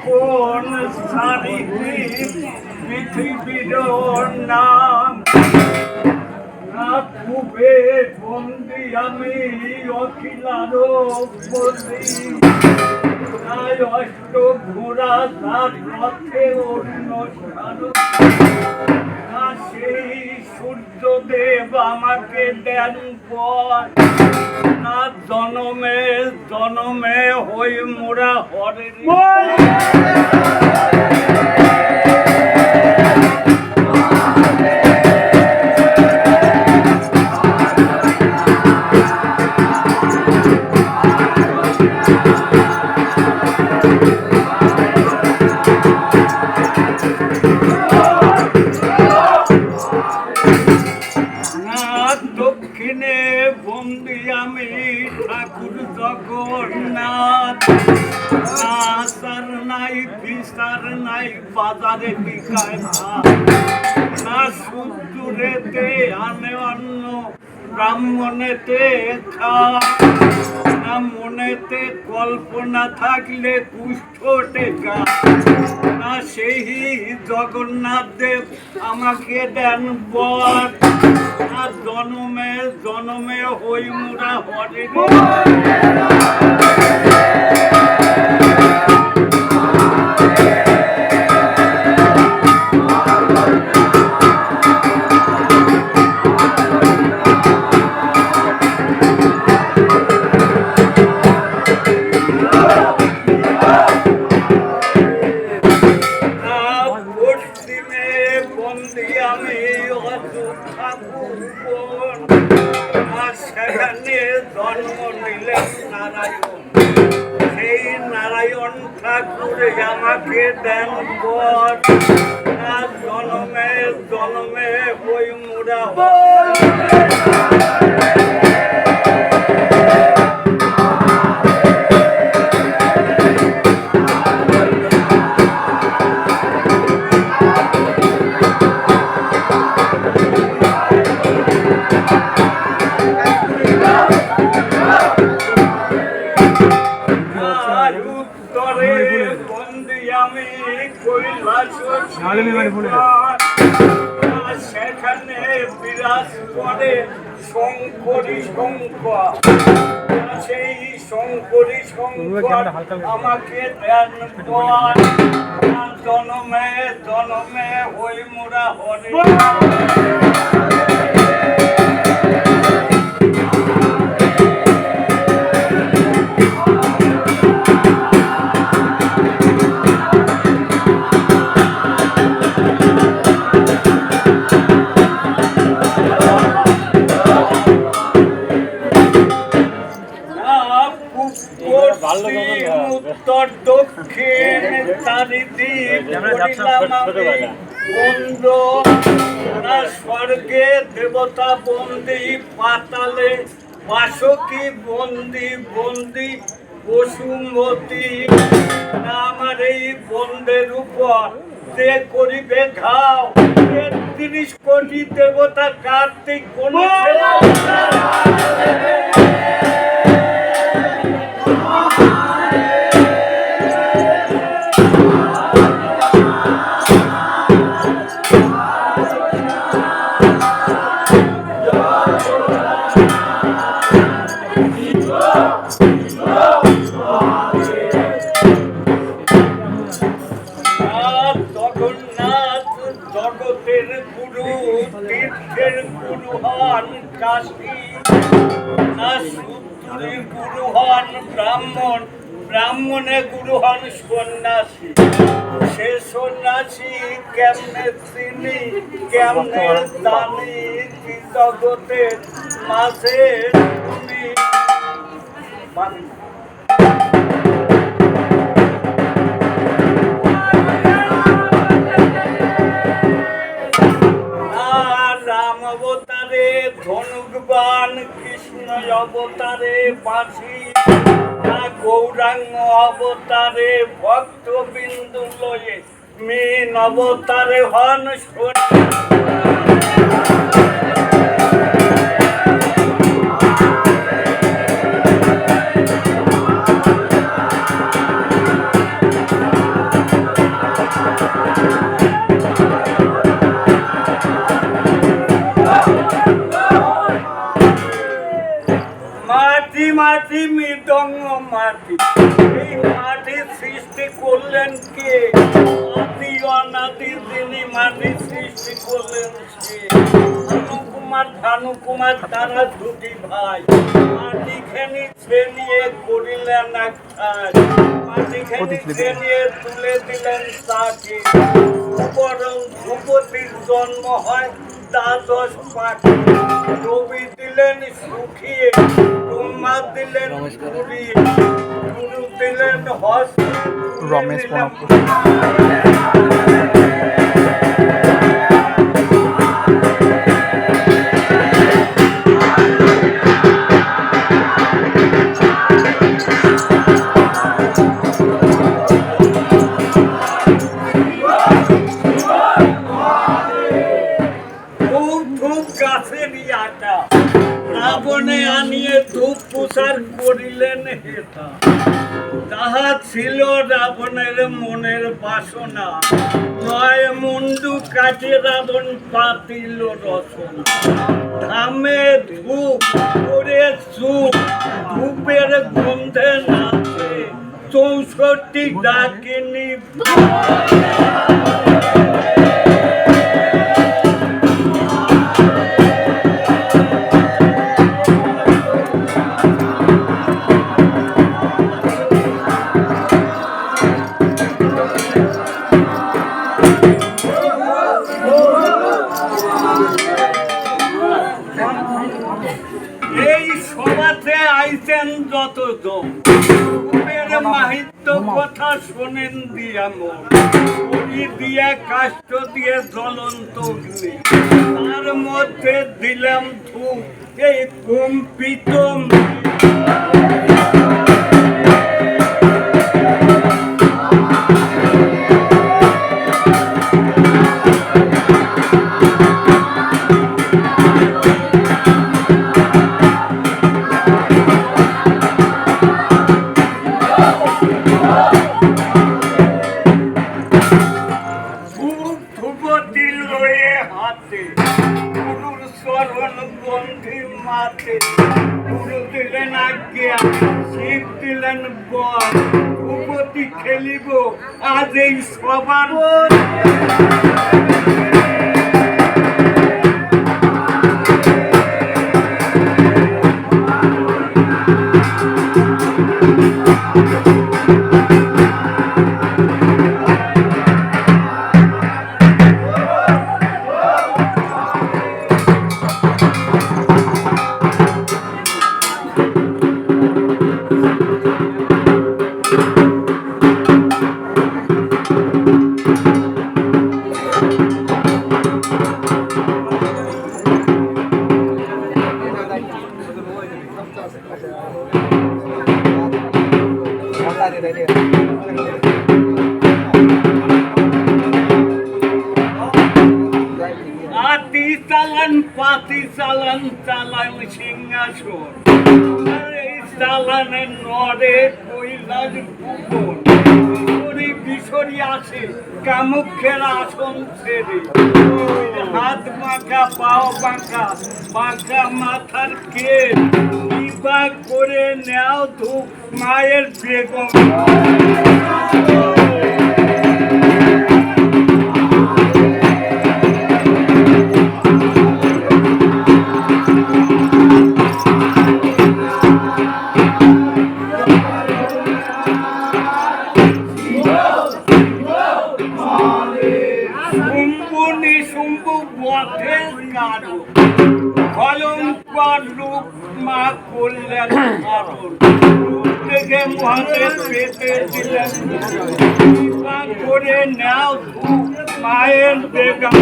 কোন সারিতে পৃথিবীর নাম খুবে বন্দি আমি অখিলার বন্দি অষ্ট ঘোড়া তার রথে অনুষ্ঠান সেই সূর্যদেব আমাকে দেন পর না জনমে জনমে হই মোরা হরে দক্ষিণে বন্দি আমি ঠাকুর জগন্নাথ আসার নাই বিচার নাই বাজারে বিকায় না সূর্যরেতে আনে অন্ন ব্রাহ্মণেতে খা না মনেতে কল্পনা থাকলে কুষ্ঠ টেকা না সেই জগন্নাথ দেব আমাকে দেন বর আর জনমে জনমে হই মুরা হরে সেখানে জন্ম নিলেন নারায়ণ সেই নারায়ণ ঠাকুর আমাকে দেন বর জনমে জনমে হই মুরা সেখানে বিরাজ করে শঙ্করী শঙ্কর সেই শঙ্করী শঙ্কর আমাকে দেন পর জনমে জনমে হই মোরা হরে উত্তর দক্ষিণ চারিদিক বন্ধ স্বর্গে দেবতা বন্দি পাতালে বাসকি বন্দি বন্দি বসুমতী আমার এই বন্ধের উপর যে করিবে ঘাও ৩০ কোটি দেবতা কার্তিক কোন জগতের গুরু তীর্থের গুরু হন কাশী না সূত্রের গুরু হন ব্রাহ্মণ ব্রাহ্মণে গুরু হন সন্ন্যাসী সে সন্ন্যাসী কেমনে চিনি কেমনে জানি জগতের মাঝে তুমি ধনুকবান কৃষ্ণ অবতারে বাঁশি গৌরাঙ্গ অবতারে ভক্তবিন্দু লয়ে মীন অবতারে হন মাটি। এই মাটির সৃষ্টি করলেন কে? আদি অনাদি যিনি মাটির সৃষ্টি করলেন সে। ভানুকুমার তারা দুটি ভাই। মাটিখানি ছেনিয়ে করিলেন এক ঠাই। মাটিখানি ছেনিয়ে তুলে দিলেন তাকে। বরং ধ্রুপদীর জন্ম হয় দ্বাদশ পাকে। রবি দিলেন শুকিয়ে, ব্রহ্মা দিলেন পুড়িয়ে, গুরু দিলেন হস্তে। রমেশ রাবণে আনিয়ে ধূপ প্রচার করিলেন হেতা। তাহা ছিল রাবণের মনের বাসনা। নয় মুন্ডু কাটে রাবণ পাতিল রচনা। ধামে ধূপ করে চুপ, ধূপের গন্ধে নাচে 64 ডাকিনী। আইছেন যতজন রূপের মাহিত্য কথা শোনেন দিয়া মন। করি দিয়া কাষ্ঠ দিয়ে জ্বলন্ত অগ্নি, তার মধ্যে দিলাম ধূপ এই কম্পিত। গুরু দিলেন আজ্ঞা, শিব দিলেন বর। ভূপতি খেলিব আজ এই সবার। পাতি চালান চালান সিংহাসন। এই চালানে নরে কৈলাস ভুবন। বিশরি আসে কামুখের আসন ছেড়ে। হাত বাঁকা পাও বাঁকা, বাঁকা মাথার কেশ। বিবাহ করে নেও ধূপ মায়ের বেগম। ভয়ঙ্কর রূপ মা করলেন ধারণ। দেখে মহাদেব পেতে দিলেন করে নাও মায়ের বেগম।